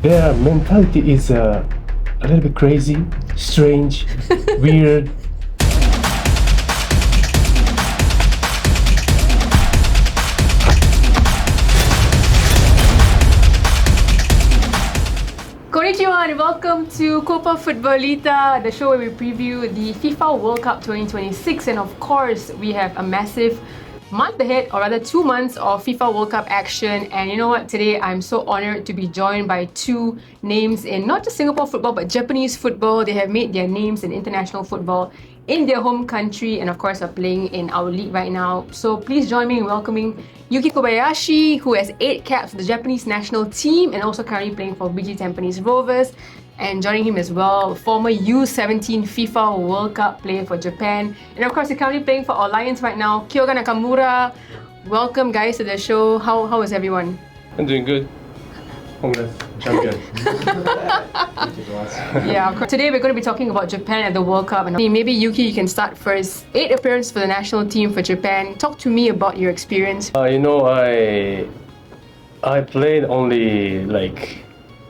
Their mentality is a little bit crazy, strange, weird. Konnichiwa and welcome to Copa Futbolita, the show where we preview the FIFA World Cup 2026, and of course we have a massive month ahead, or rather 2 months of FIFA World Cup action. And you know what, today I'm so honored to be joined by two names in not just Singapore football but Japanese football. They have made their names in international football in their home country and of course are playing in our league right now. So please join me in welcoming Yuki Kobayashi, who has 8 caps for the Japanese national team and also currently playing for BG Tampines Rovers. And joining him as well, former U17 FIFA World Cup player for Japan. And of course, he's currently playing for our Lions right now, Kyoga Nakamura. Welcome guys to the show. How is everyone? I'm doing good. Congrats, champion. Yeah, of course. Today we're going to be talking about Japan at the World Cup. And maybe Yuki, you can start first. 8 appearances for the national team for Japan. Talk to me about your experience. I played only like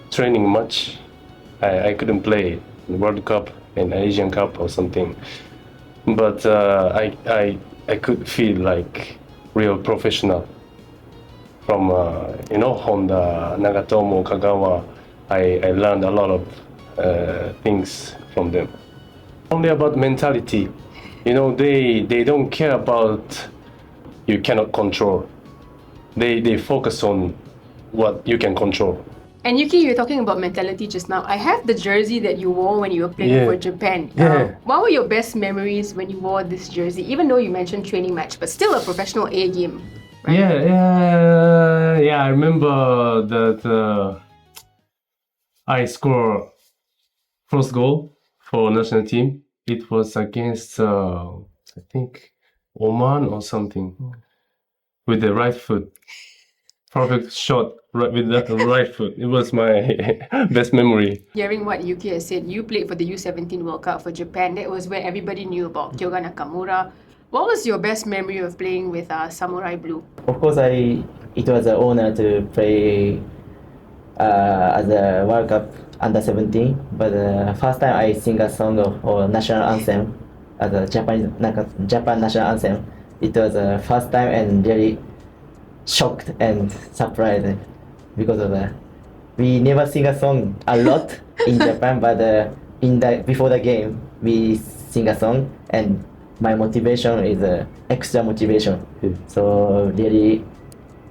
training match. I couldn't play in World Cup and Asian Cup or something, but I could feel like real professional from Honda, Nagatomo, Kagawa. I learned a lot of things from them. Only about mentality, they don't care about you cannot control. They focus on what you can control. And Yuki, you were talking about mentality just now. I have the jersey that you wore when you were playing for Japan. What were your best memories when you wore this jersey? Even though you mentioned training match, but still a professional A game, right? Yeah. I remember that I scored first goal for national team. It was against I think Oman or something with the right foot. Perfect shot with that right foot. It was my best memory. Hearing what Yuki has said, you played for the U17 World Cup for Japan. That was where everybody knew about Kyoga Nakamura. What was your best memory of playing with Samurai Blue? Of course, it was an honor to play as a World Cup under 17. But first time I sing a song or national anthem as a Japan national anthem. It was the first time and really shocked and surprised because of that. We never sing a song a lot in Japan, but before the game we sing a song, and my motivation is extra motivation. So really,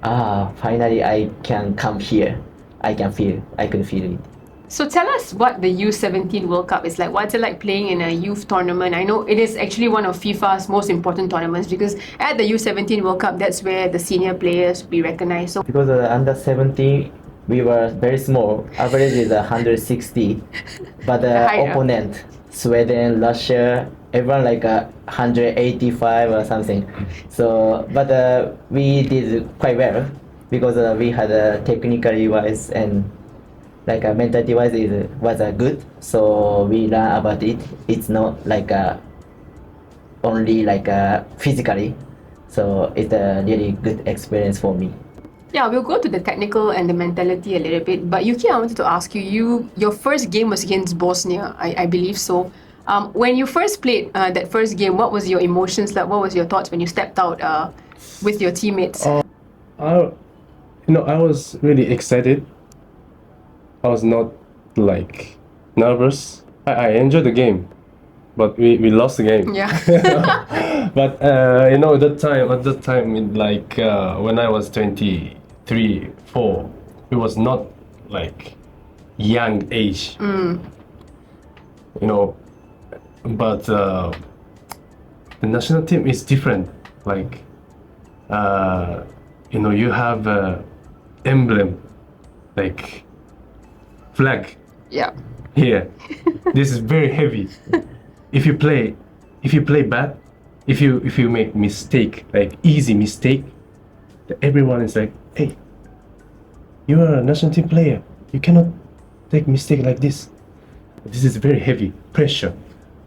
finally I can come here. I can feel it. So tell us what the U17 World Cup is like. What's it like playing in a youth tournament? I know it is actually one of FIFA's most important tournaments because at the U17 World Cup, that's where the senior players be recognized. So because under 17, we were very small. Average is 160, but the opponent, Sweden, Russia, everyone like 185 or something. So, but we did quite well because we had technically wise and like mentality wise was good, so we learn about it. It's not like only like physically, so it's a really good experience for me. Yeah, we'll go to the technical and the mentality a little bit. But Yuki, I wanted to ask you, your first game was against Bosnia, I believe so. When you first played that first game, what was your emotions like? What was your thoughts when you stepped out with your teammates? I was really excited. I was not like nervous. I enjoyed the game, but we lost the game. Yeah. But at that time, like when I was 23, 4, it was not like young age. But the national team is different. Like you have a emblem, like flag. Yeah. Here. This is very heavy. If you play bad, if you make mistake, like easy mistake, everyone is like, hey, you are a national team player. You cannot take mistake like this. This is very heavy pressure,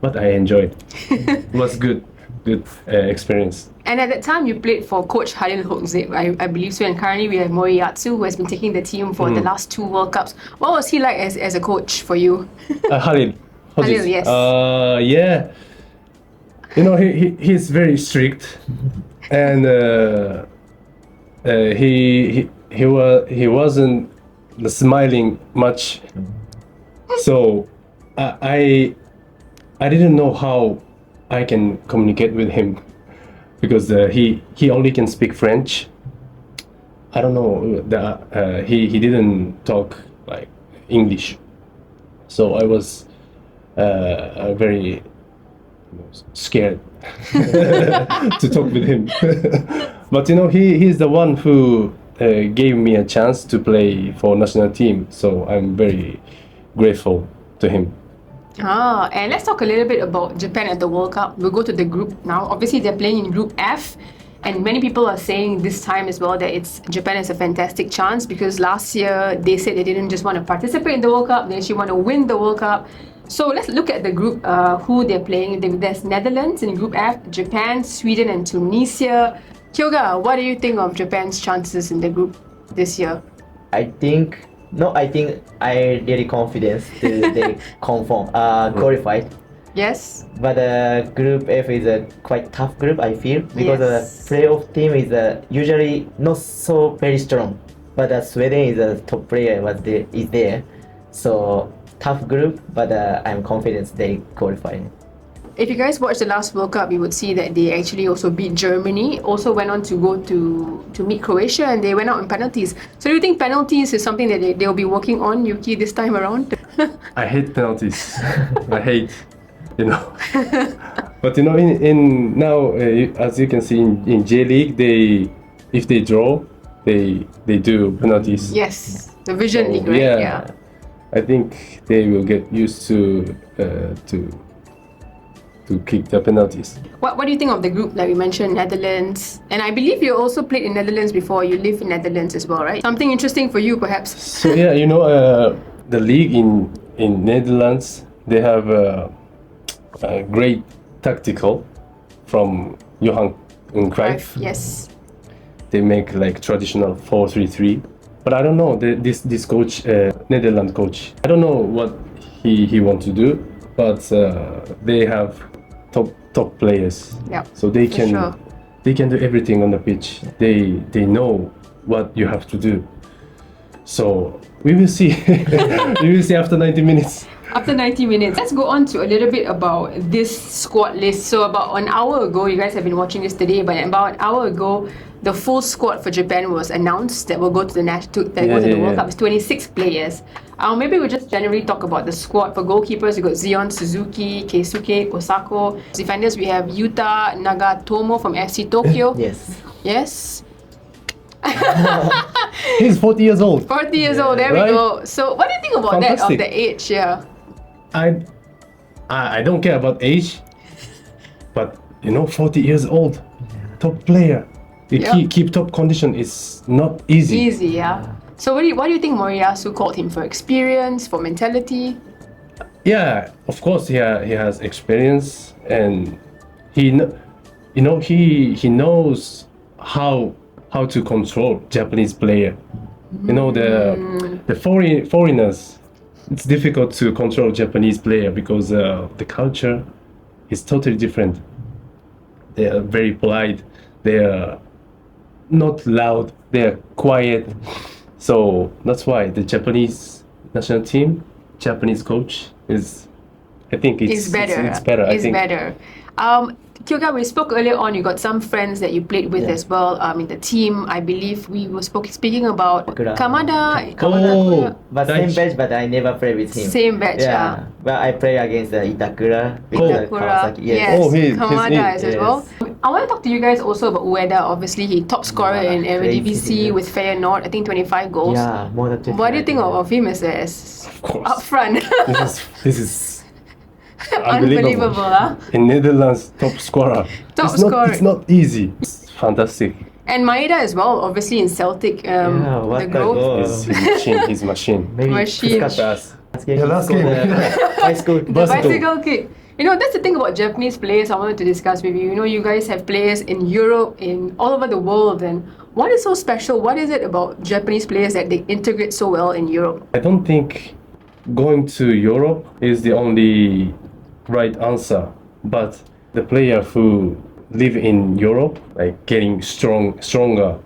but I enjoyed. It was good. good experience. And at that time, you played for Coach Halil Hokzip, I believe so. And currently, we have Moriyatsu, who has been taking the team for the last 2 World Cups. What was he like as a coach for you? Halil. Halil, yes. Yeah. You know, he's very strict, and he wasn't smiling much. So I didn't know how I can communicate with him, because he only can speak French. I don't know, he didn't talk like English, so I was very scared to talk with him. But you know, he's the one who gave me a chance to play for national team, so I'm very grateful to him. And let's talk a little bit about Japan at the World Cup. We'll go to the group now. Obviously, they're playing in Group F, and many people are saying this time as well that Japan has a fantastic chance, because last year they said they didn't just want to participate in the World Cup, they actually want to win the World Cup. So let's look at the group, who they're playing. There's Netherlands in Group F, Japan, Sweden, and Tunisia. Kyoga, what do you think of Japan's chances in the group this year? I think I really confident to they qualified. Yes. But Group F is a quite tough group, I feel, because Yes. the playoff team is usually not so very strong. But Sweden is a top player is there, so tough group. But I'm confident they qualify. If you guys watched the last World Cup, you would see that they actually also beat Germany, also went on to go to meet Croatia, and they went out in penalties. So do you think penalties is something that they'll be working on, Yuki, this time around? I hate penalties. I hate, you know. But you know, in now, as you can see in J League, if they draw, they do penalties. Yes, the Vision So, League, right? yeah. I think they will get used to kick the penalties. What do you think of the group that we mentioned, Netherlands? And I believe you also played in Netherlands before. You live in Netherlands as well, right? Something interesting for you, perhaps? So yeah, you know, the league in Netherlands, they have a great tactical from Johan Cruyff. Yes. They make like traditional 4-3-3. But I don't know, this coach, Netherlands coach, I don't know what he want to do, but they have top players. Yeah, so they for can sure. they can do everything on the pitch. They know what you have to do. So we will see. We will see after 90 minutes. After 90 minutes, let's go on to a little bit about this squad list. So about an hour ago, you guys have been watching this today, but about an hour ago, the full squad for Japan was announced that will go to the World Cup. It's 26 players. Maybe we'll just generally talk about the squad. For goalkeepers, we got Zion Suzuki, Keisuke Osako. Defenders, we have Yuta Nagatomo from FC Tokyo. Yes. Yes. He's 40 years old. 40 years old, there Right? we go. So what do you think about that, of Fantastic. the age? Yeah. I don't care about age, but you know, 40 years old, top player. Yeah. Keep top condition is not easy. Easy, yeah. So what do you think Moriyasu called him for? Experience, for mentality? Yeah, of course he has experience, and he knows how to control Japanese player. You know, the foreigners, it's difficult to control Japanese player because the culture is totally different. They are very polite. They are not loud. They are quiet. So that's why the Japanese national team, Japanese coach is, I think it's better. It's better. I think. Better. Kyoga, we spoke earlier on, you got some friends that you played with as well in the team. I believe we were speaking about Kamada. Oh, But same batch, but I never play with him. Same batch, Yeah. But I play against Itakura. With Itakura, Kawasaki. yes. Oh, he's Kamada in. as well. I want to talk to you guys also about Ueda. Obviously, he top scorer in crazy, Eredivisie yeah. with Feyenoord. I think 25 goals. Yeah, more than 25. What do you think of him as Of course. up front? This is Unbelievable, huh? In Netherlands, top scorer. Top scorer. It's not easy. It's fantastic. And Maeda as well, obviously in Celtic. what the a growth. goal. He's machine. He's machine. Maybe Machine. Last game. Yeah, last game. High school. The bicycle kick. You know, that's the thing about Japanese players I wanted to discuss with you. You know, you guys have players in Europe, in all over the world, and what is so special? What is it about Japanese players that they integrate so well in Europe? I don't think going to Europe is the only right answer, but the player who live in Europe, like getting stronger,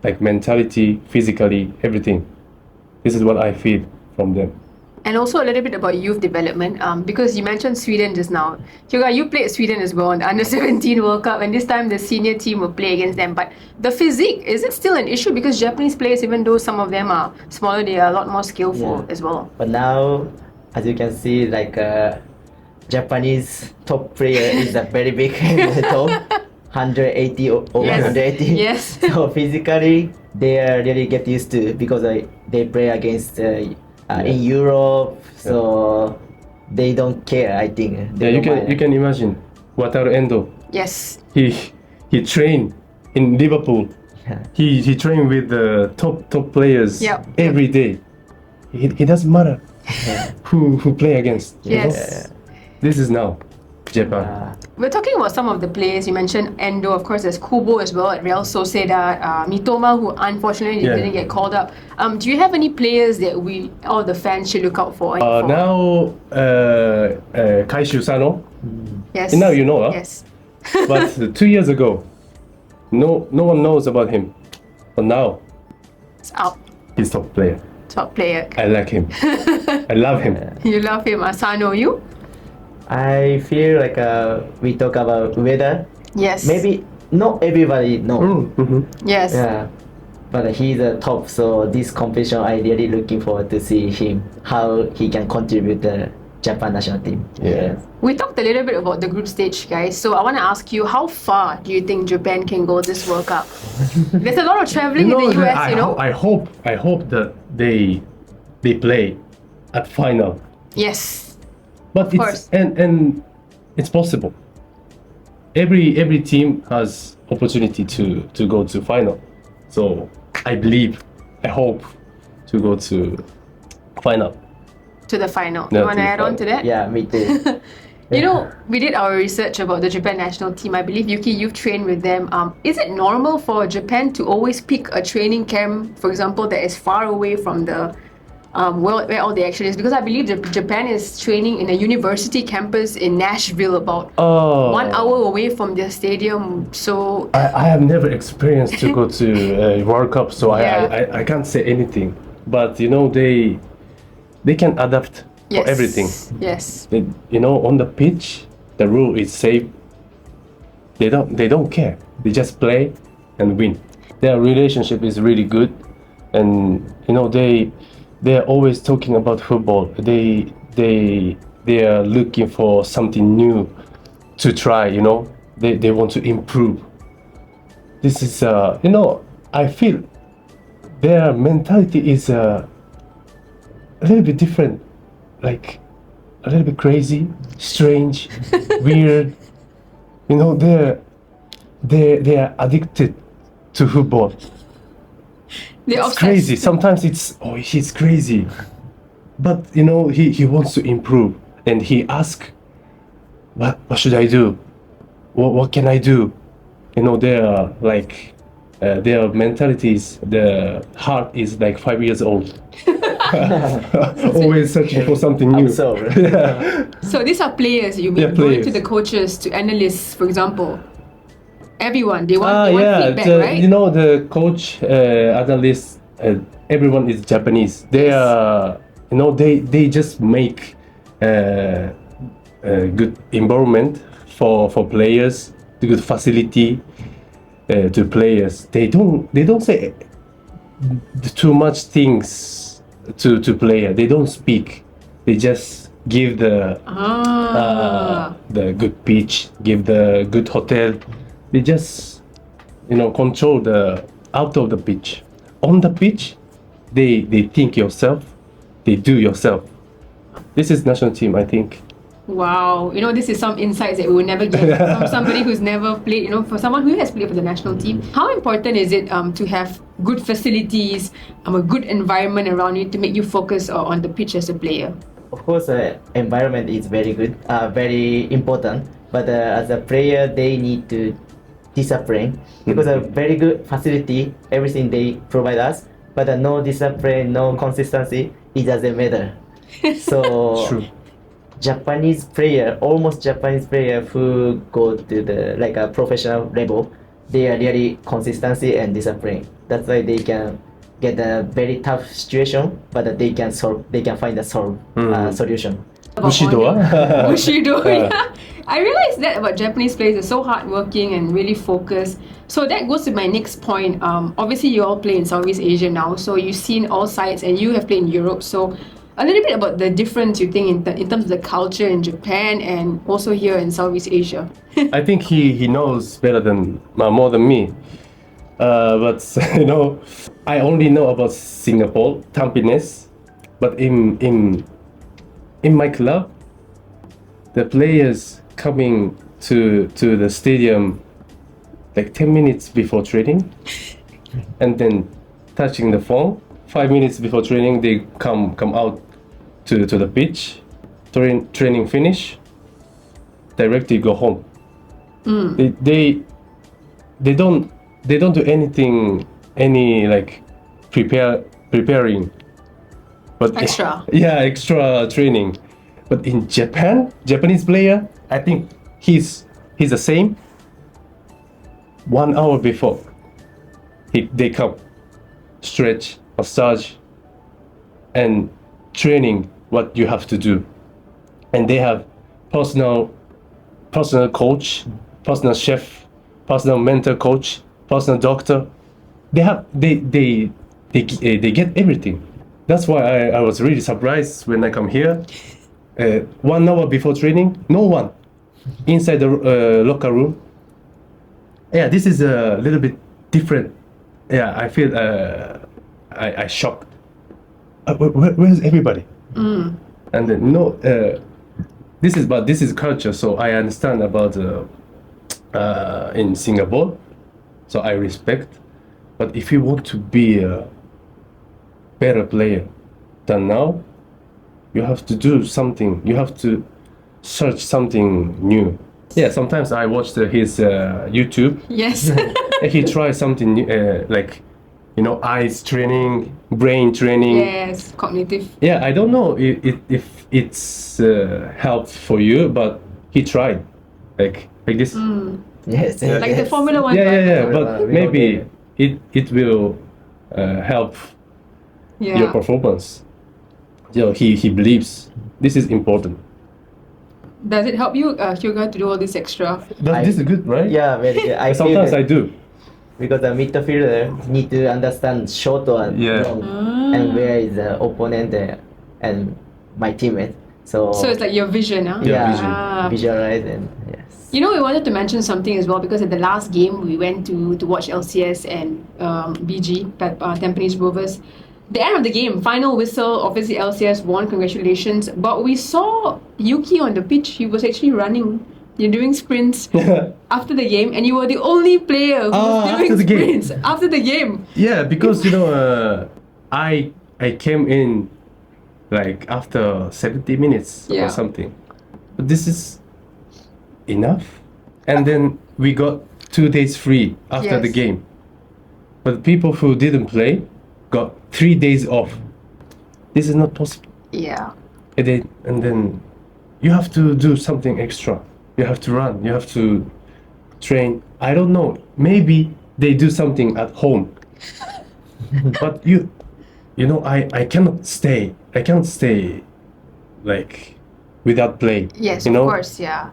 like mentality, physically, everything. This is what I feel from them. And also a little bit about youth development, because you mentioned Sweden just now. Kyoga, you played Sweden as well in the Under-17 World Cup, and this time the senior team will play against them. But the physique, is it still an issue? Because Japanese players, even though some of them are smaller, they are a lot more skillful as well. But now, as you can see, like Japanese top player is a very big in the top, 180 or 180. Yes. So physically, they really get used to because they play against in Europe, so they don't care. I think. You can imagine Wataru Endo. Yes. He trained in Liverpool. He trained with the top players every day. It doesn't matter who play against. Yes. This is now Japan. We're talking about some of the players. You mentioned Endo, of course, there's Kubo as well at Real Sociedad, Mitoma, who unfortunately didn't get called up. Do you have any players that all the fans should look out for? Now, Kaishu Sano. Yes. Now you know, huh? Yes. But 2 years ago, no one knows about him. But now, It's out. he's top player. Top player. I like him. I love him. You love him, Asano, you? I feel like we talk about Ueda. Yes. Maybe not everybody know. Yes. Yeah, but he's a top. So this competition, I really looking forward to see him how he can contribute the Japan national team. Yeah. We talked a little bit about the group stage, guys. So I want to ask you, how far do you think Japan can go this World Cup? There's a lot of traveling in the US, I hope that they play at final. Yes. But it's and it's possible. Every team has opportunity to go to final. So I hope to go to final. To the final. Yeah, You want to to the add on to that? Yeah, me too. You know, we did our research about the Japan national team. I believe, Yuki, you've trained with them. Is it normal for Japan to always pick a training camp, for example, that is far away from the where all the action is? Because I believe that Japan is training in a university campus in Nashville, about 1 hour away from their stadium. So I have never experienced to go to a World Cup, so I can't say anything. But you know, they can adapt for everything. Yes. You know, on the pitch, the rule is safe. They don't care. They just play and win. Their relationship is really good, and you know they're always talking about football. They are looking for something new to try. You know, they want to improve. This is you know, I feel their mentality is a little bit different, like a little bit crazy, strange, weird. You know, they are addicted to football. It's crazy. Sometimes he's crazy, but you know he wants to improve, and he asks, what should I do? What can I do? You know, they are like their mentalities, the heart is like 5 years old. Always searching for something new. So these are players, you mean, going to the coaches, to analysts, for example. Everyone, they want feedback, right? You know, the coach, analysts, everyone is Japanese. They are, you know, they just make a good environment for players, the good facility to players. They don't say too much things to player. They don't speak. They just give the good pitch, give the good hotel. They just, you know, control the out of the pitch. On the pitch, they think yourself, they do yourself. This is national team, I think. Wow, you know, this is some insights that we will never get from somebody who's never played, you know, for someone who has played for the national team. How important is it to have good facilities, a good environment around you to make you focus on the pitch as a player? of course, environment is very good, very important. But as a player, they need to discipline because a very good facility, everything they provide us. But no discipline, no consistency, it doesn't matter. So True. almost Japanese player who go to the like a professional level, they are really consistency and discipline. That's why they can get a very tough situation, but they can find a solution. Bushido, huh? Bushido, yeah. I realized that about Japanese players, they're so hardworking and really focused. So that goes to my next point. Obviously, you all play in Southeast Asia now, so you've seen all sides, and you have played in Europe. So a little bit about the difference you think in terms of the culture in Japan and also here in Southeast Asia. I think he knows better than more than me. But I only know about Singapore, Tampines. But in my club, the players coming to the stadium like 10 minutes before training, and then touching the phone. 5 minutes before training, they come out to the pitch. Training finish, directly go home. They don't do anything, like preparing, but Extra. Yeah, extra training. But in Japanese player, I think he's the same. 1 hour before they come, stretch, massage, and training what you have to do. And they have personal coach, personal chef, personal mental coach, personal doctor. They get everything. That's why I was really surprised when I come here. 1 hour before training, no one inside the locker room. Yeah, this is a little bit different. Yeah, I feel I shocked. Where's everybody? And then this is culture, so I understand about in Singapore, so I respect. But if you want to be a better player than now, you have to do something. You have to search something new. Yeah, sometimes I watched his YouTube. Yes. And he tries something new, like eyes training, brain training. Yes, cognitive. Yeah, I don't know if it's helped for you, but he tried like this. Yes. Like the Formula One. Yeah. we But all maybe get it will help Yeah. your performance. He believes this is important. Does it help you, Kyoga, to do all this extra? This is good, right? Yeah, very good. I feel Sometimes that I do. because the midfielder need to understand short or Yeah. long, and where is the opponent and my teammate. So So it's like your vision, huh? Yeah, yeah, vision. visualize and yes. You know, we wanted to mention something as well because at the last game we went to watch LCS and BG, Tampines Rovers. The end of the game, final whistle, obviously LCS won, congratulations. But we saw Yuki on the pitch. He was actually running. You're doing sprints after the game, and you were the only player who was after doing the game. sprints after the game. Yeah, because I came in like after 70 minutes Yeah. or something. But this is enough. And then we got 2 days free after the Yes. game. But people who didn't play got 3 days off. This is not possible. Yeah. And then you have to do something extra. You have to run. You have to train. I don't know. Maybe they do something at home. But I cannot stay. I can't stay like without play. Yes, you of know? course, yeah.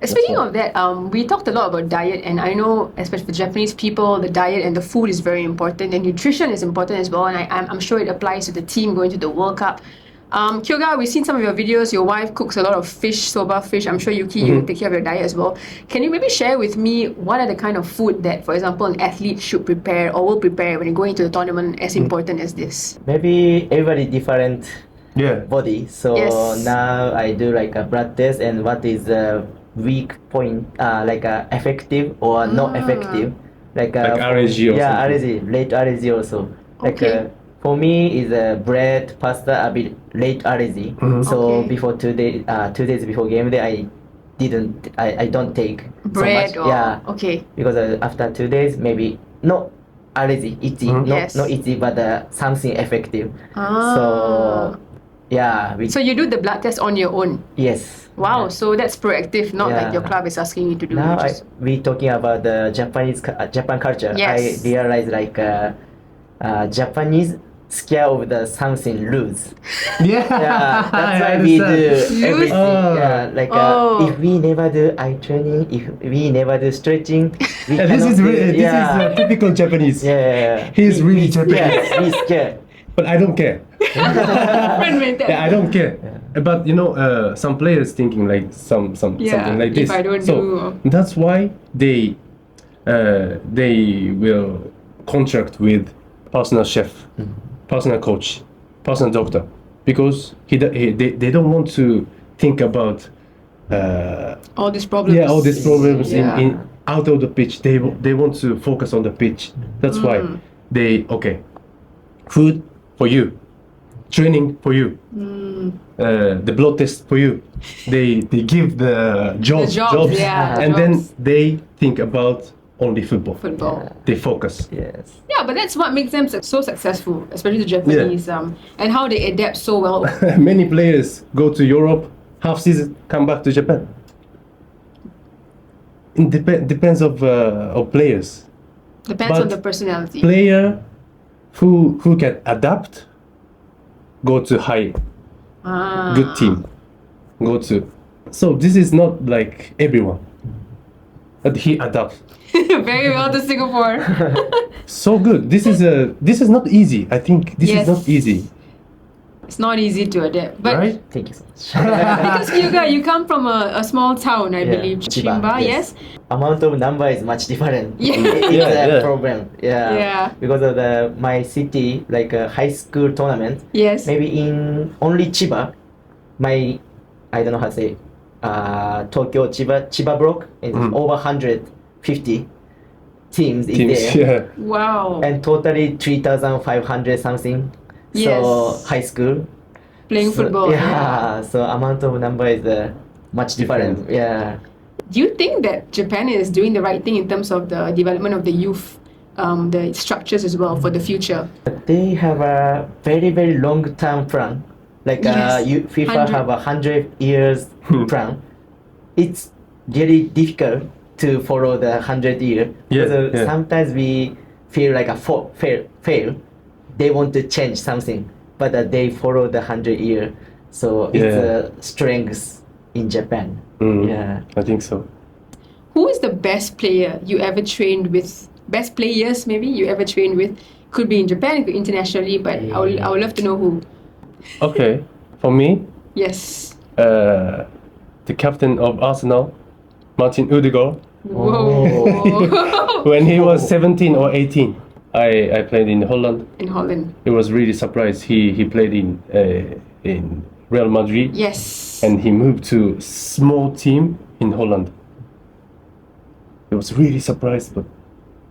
Speaking why. of that, we talked a lot about diet, and I know, especially for Japanese people, the diet and the food is very important, and nutrition is important as well. And I'm sure it applies to the team going to the World Cup. Kyoga, we've seen some of your videos. Your wife cooks a lot of fish, soba fish. I'm sure Yuki, you take care of your diet as well. Can you maybe share with me what are the kind of food that, for example, an athlete should prepare or will prepare when you're going to the tournament as important as this? Maybe everybody different Yeah. body. So Yes. now I do like a blood test and what is a weak point, like effective or not effective, like RSG or yeah, something. RSG, late RSG also. Like Okay. for me is bread, pasta a bit late allergy. Mhm. So Okay. before 2 days before game day, I don't take Bread so or much. Yeah, okay. because after 2 days maybe no allergy itchy, Mhm. Yes. no itchy, but something effective. Ah. So yeah, So you do the blood test on your own. yes. Wow. Yeah. So that's proactive, not like your Yeah. club is asking you to do. Now which is- we talking about the Japan culture. Yes. I realize like Japanese scare of the something loose. Yeah, Yeah, that's I why we do understand. everything. Oh. Yeah, like Oh. if we never do eye training, if we never do stretching, we Yeah, this cannot is do, really, yeah. this is typical Japanese. Yeah, He's really Japanese. Yeah, we scared. But I don't care. Different mentality. Yeah, I don't care. But you know, some players thinking like something like if this. I don't so do- that's why they will contract with personal chef, personal coach, personal doctor, because they don't want to think about All these problems. all these problems Yeah. in out of the pitch. They want to focus on the pitch. That's why they food for you, training for you, the blood test for you. They give the jobs, jobs, yeah, and jobs. then they think about only football. Football. They focus. Yes. Yeah, but that's what makes them so successful, especially the Japanese, and how they adapt so well. Many players go to Europe, half season, come back to Japan. It depends of players. Depends on But the personality. Player who can adapt, go to high Ah. good team, go to. So this is not like everyone, but he adapts. Very well to Singapore. So good. This is not easy. I think this Yes. is not easy, It's not easy to adapt. But right? Thank you so much. because Kyoga, you come from a small town, I Yeah, believe. Chiba, Chimba, yes. Amount of number is much different. Yeah. It's Yeah, a yeah. problem. Yeah. Yeah. Because of my city, like a high school tournament, Yes. maybe in only Chiba, I don't know how to say, Tokyo Chiba block is over 150 teams is Teams, there, yeah. Wow. and totally 3,500 something. So Yes. high school. Playing So, football. Yeah. So amount of number is much different. Yeah. Do you think that Japan is doing the right thing in terms of the development of the youth, the structures as well for the future? They have a very very long term plan. Like Yes. FIFA 100. have 100 years plan. It's really difficult to follow the 100 year. Yeah, So yeah. sometimes we feel like a fail. They want to change something, but they follow the 100 year. So it's Yeah. a strength in Japan. Mm, Yeah. I think so. Who is the best player you ever trained with? Best players maybe you ever trained with? Could be in Japan, could be internationally, but I would love to know who. Okay, for me, Yes. the captain of Arsenal, Martin Odegaard, Whoa. when he was 17 or 18, I played in Holland. In Holland. It was really surprised. He played in Real Madrid, Yes. and he moved to small team in Holland. He was really surprised, but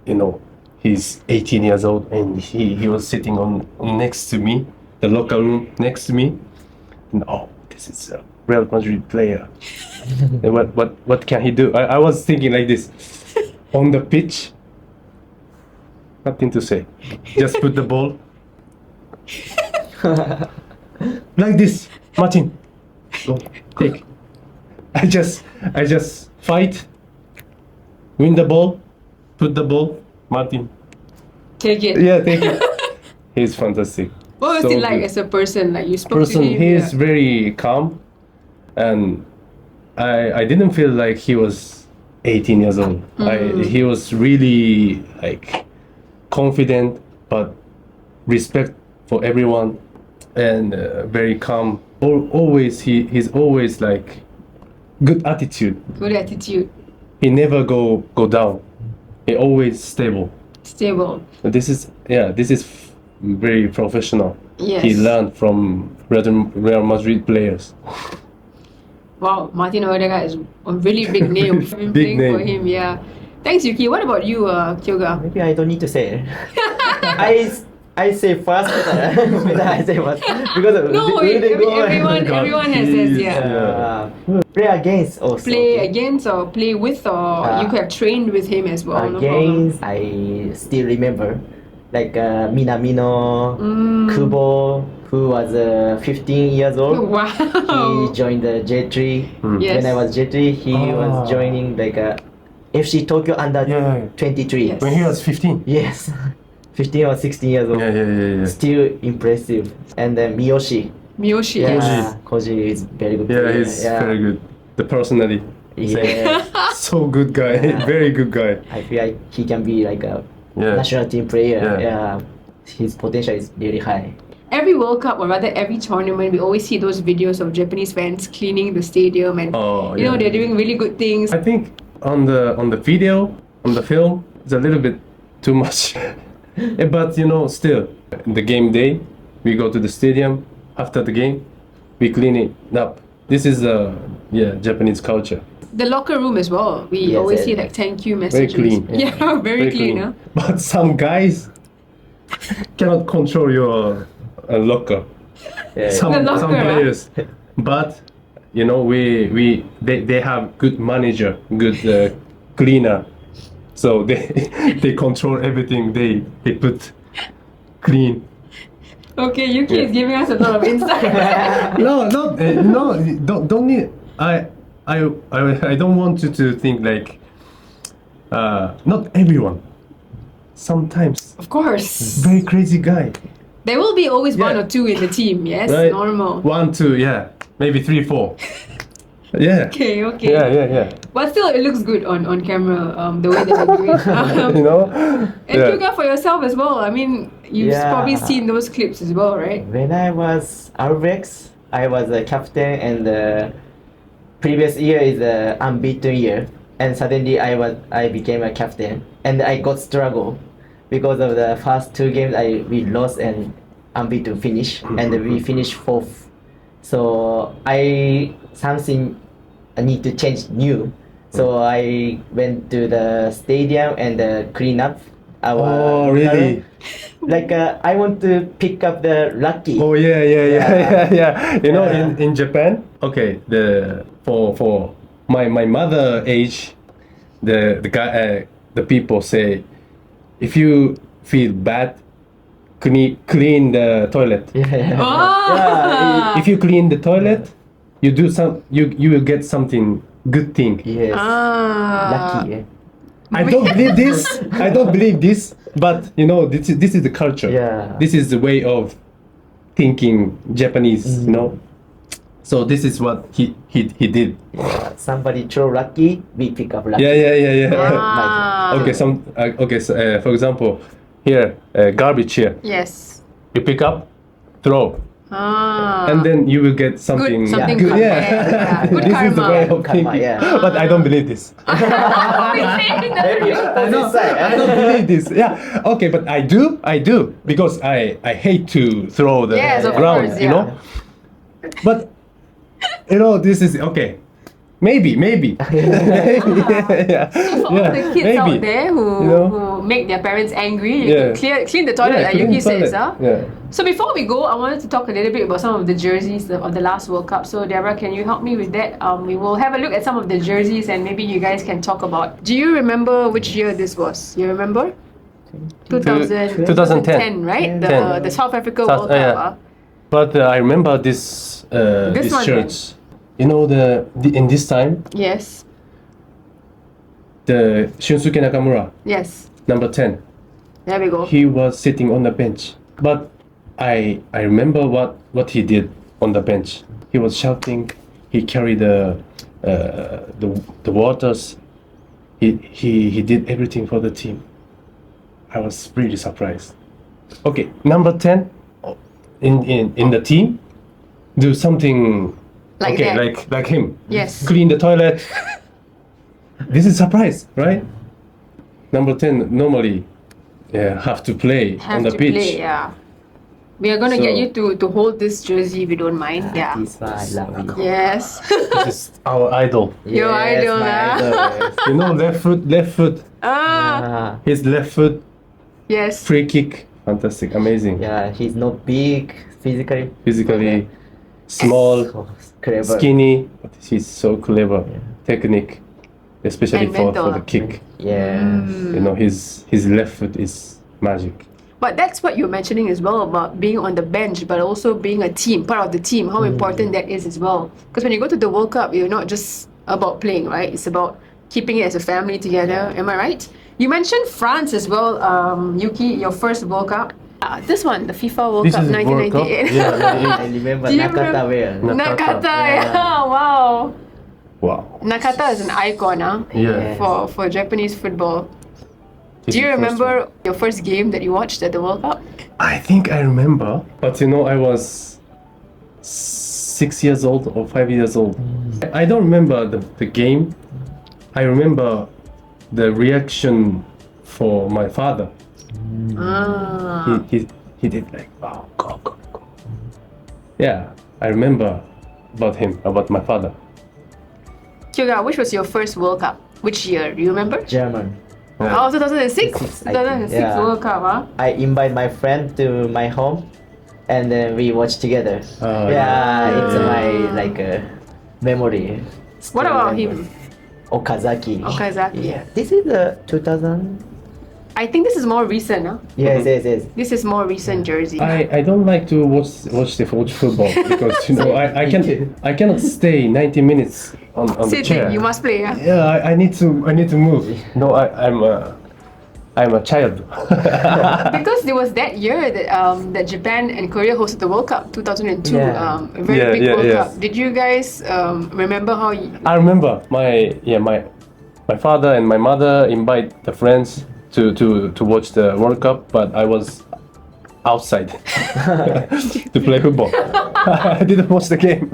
you know, he's 18 years old, and he was sitting on next to me, the locker room next to me, and this is a Real Madrid player. And what can he do? I was thinking like this, on the pitch, nothing to say, just put the ball like this, Martin, go take. I just fight, win the ball, put the ball, Martin. Take it. Yeah, take it. He's fantastic. What was So it like good. as a person? Like you spoke to him? He is yeah. very calm, and I didn't feel like he was 18 years old. He was really like confident, but respect for everyone, and very calm. He's always like good attitude. Good attitude. He never go down. He always stable. Stable. This is very professional. Yes. He learned from Real Madrid players. Wow, Martin Odegaard is a really big name. I've been Big playing for name. him, yeah. Thanks, Yuki. What about you, Kyoga? Maybe I don't need to say. I I say first better I say first because No, we didn't go everyone has this, play against also. Play against or play with, or you have trained with him as well. No problem. Against, I still remember, like Minamino, Kubo, who was 15 years old. Wow. He joined the J3. Yes. When I was J3, he was joining like FC Tokyo under 23. Yes. When he was 15. Yes, 15 or 16 years old. Yeah. Still impressive. And then Miyoshi. Miyoshi. Yeah, Koji is very good. Yeah, player. he's very good. The personality. Yeah, So good guy. Very good guy. I feel like he can be like a Yeah. national team player. Yeah. His potential is really high. Every World Cup, or rather every tournament, we always see those videos of Japanese fans cleaning the stadium, and you know, they're doing really good things. I think on the video, on the film, it's a little bit too much. But you know, still, the game day, we go to the stadium. After the game, we clean it up. This is Japanese culture. The locker room as well. We always see like thank you messages. Very clean. Yeah, very clean. Huh? But some guys cannot control your locker. Some The locker, players. But you know, they have good manager, good cleaner. So they control everything. They put clean. Okay, Yuki is giving us a lot of insight. No, don't need. I don't want you to think like not everyone. Sometimes Of course. very crazy guy. There will be always one Yeah. or two in the team, yes? Right? Normal. 1, 2, yeah, maybe 3, 4. Yeah. Okay. Yeah. But still, it looks good on camera, the way that they do it. You know. And Kyoga for yourself as well. I mean, you've probably seen those clips as well, right? When I was Arbex, I was a captain, and the previous year is a unbeaten year. And suddenly I became a captain, and I got struggle because of the first 2 games we lost and unbeaten finish, and we finished 4th. So something I need to change new. So I went to the stadium and clean up our. Oh really? Like I want to pick up the lucky. Oh yeah. You know, in Japan, okay, for my mother age, the people say, if you feel bad, clean the toilet. Oh! If you clean the toilet, you will get something good thing. Yes. Lucky. Yeah. I don't believe this, but you know, this is the culture. Yeah. This is the way of thinking Japanese, you know. So this is what he did. Somebody throw lucky, we pick up lucky. Ah. Okay, so, for example, here garbage here. Yes. You pick up, throw, Ah. and then you will get something something good. good. Yeah. Good This is the way karma. of thinking. Karma, yeah. But I don't believe this. Maybe opposite side. I don't believe this. Yeah. Okay, but I do because I hate to throw the Yes, of ground, course, you yeah. know. But you know, this is okay. Maybe. Maybe. Yeah. For all the kids out there who, You know? who make their parents angry, you Yeah. can clean the toilet like clean Yuki the toilet. says. Huh? Yeah. So before we go, I wanted to talk a little bit about some of the jerseys of the last World Cup. So Deborah, can you help me with that? We will have a look at some of the jerseys, and maybe you guys can talk about. Do you remember which year this was? You remember? 2010, right? The South Africa World Cup. yeah. But I remember this This one, shirts. You know, in this time, Yes. the Shunsuke Nakamura, Yes. number 10, There we go. he was sitting on the bench. But I remember what he did on the bench. He was shouting. He carried the waters. He did everything for the team. I was really surprised. Okay, number 10 in the team, do something Like okay, that. like him. Yes. Clean the toilet. This is surprise, right? Number 10 normally have to play on the pitch. Play, yeah. We are gonna get So- you to hold this jersey if you don't mind. Yeah. This one, I love it. Yes. This is our idol. Your idol, my huh? idol. You know, left foot. Ah. Ah, His left foot Yes. free kick. fantastic, amazing. Yeah, he's not big physically. Physically small, So clever. skinny, but he's so clever. Technique, especially And for mental. the kick. Yeah. You know, his left foot is magic. But that's what you're mentioning as well about being on the bench, but also being a team, part of the team, how important that is as well. Because when you go to the World Cup, you're not just about playing, right? It's about keeping it as a family together. Am I right? You mentioned France as well, Yuki, your first World Cup. This one, the FIFA World This Cup is World Cup. 1998. Yeah, I remember Do you Nakata remember- wear. Nakata, Yeah. yeah, wow. wow. Nakata is an icon Yeah. for Japanese football. This Do you is the first one. remember your first game that you watched at the World Cup? I think I remember, but you know, I was 6 years old or 5 years old. I don't remember the game. I remember the reaction for my father. Ah. He did like, wow, go, go, go. Yeah, I remember about my father. Kyoga, which was your first World Cup? Which year? Do you remember? German. Oh, 2006. 2006, I think. 2006 Yeah. World Cup, huh? I invite my friend to my home, and then we watch together. Oh, yeah, it's my like memory. What Still about remember. him? Okazaki. Okazaki. Yeah. This is 2000. I think this is more recent, huh? Yes, yes, yes. This is more recent jersey. I don't like to watch the football because you know I cannot stay 90 minutes on the Sitting, chair. you must play, yeah? Yeah, I need to move. No, I'm a child. Because it was that year that that Japan and Korea hosted the World Cup 2002. Yeah. A very Yeah, big yeah, World yes. Cup. Did you guys remember how? I remember my father and my mother invite the friends to watch the World Cup, but I was outside to play football. I didn't watch the game.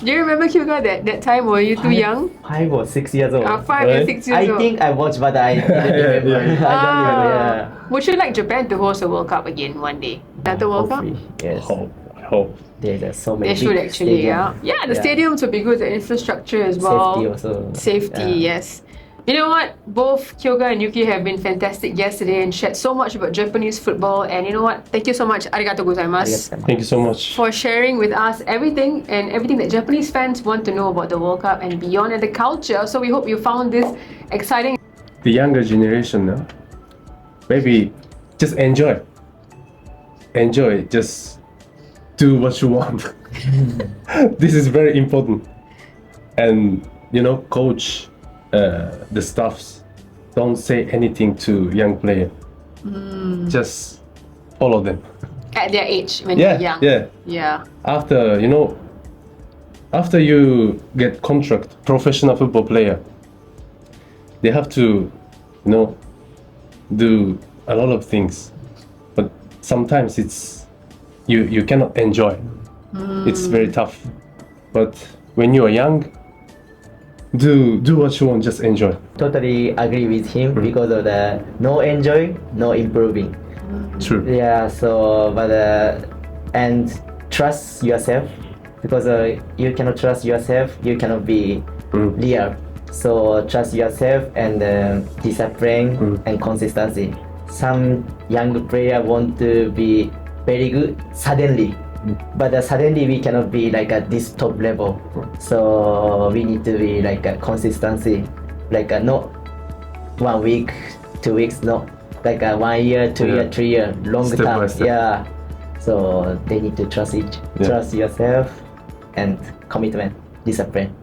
Do you remember Kyoga that time? Were you too young? 5 or 6 years old. 5 Right? or 6 years I old. think I watched, but I didn't remember. Yeah. I don't remember. Yeah. Would you like Japan to host a World Cup again one day? Another World Cup? Hopefully, yes. I hope. There's so many. They should big actually, stadium. yeah. The stadiums would be good, the infrastructure as well. Safety also. Safety, Yeah. yes. You know what? Both Kyoga and Yuki have been fantastic yesterday and shared so much about Japanese football. And you know what? Thank you so much. Arigatou gozaimasu. Thank you so much. For sharing with us everything that Japanese fans want to know about the World Cup and beyond and the culture. So we hope you found this exciting. The younger generation, maybe just enjoy. Enjoy. Just do what you want. This is very important. And you know, coach. The staffs don't say anything to young player. Just follow them. At their age, when Yeah, they're young. yeah. After you get contract, professional football player, they have to, do a lot of things. But sometimes it's you cannot enjoy. It's very tough. But when you are young, do what you want, just enjoy. Totally agree with him because of the no enjoy, no improving. True. Yeah, so but and trust yourself because you cannot trust yourself, you cannot be real. So trust yourself and discipline and consistency. Some young player want to be very good suddenly. But suddenly we cannot be like at this top level. So we need to be like a consistency, like not 1 week, 2 weeks, no, like 1 year, 2 year, 3 year, long Step by time. step. Yeah. So they need to trust yourself and commitment, discipline.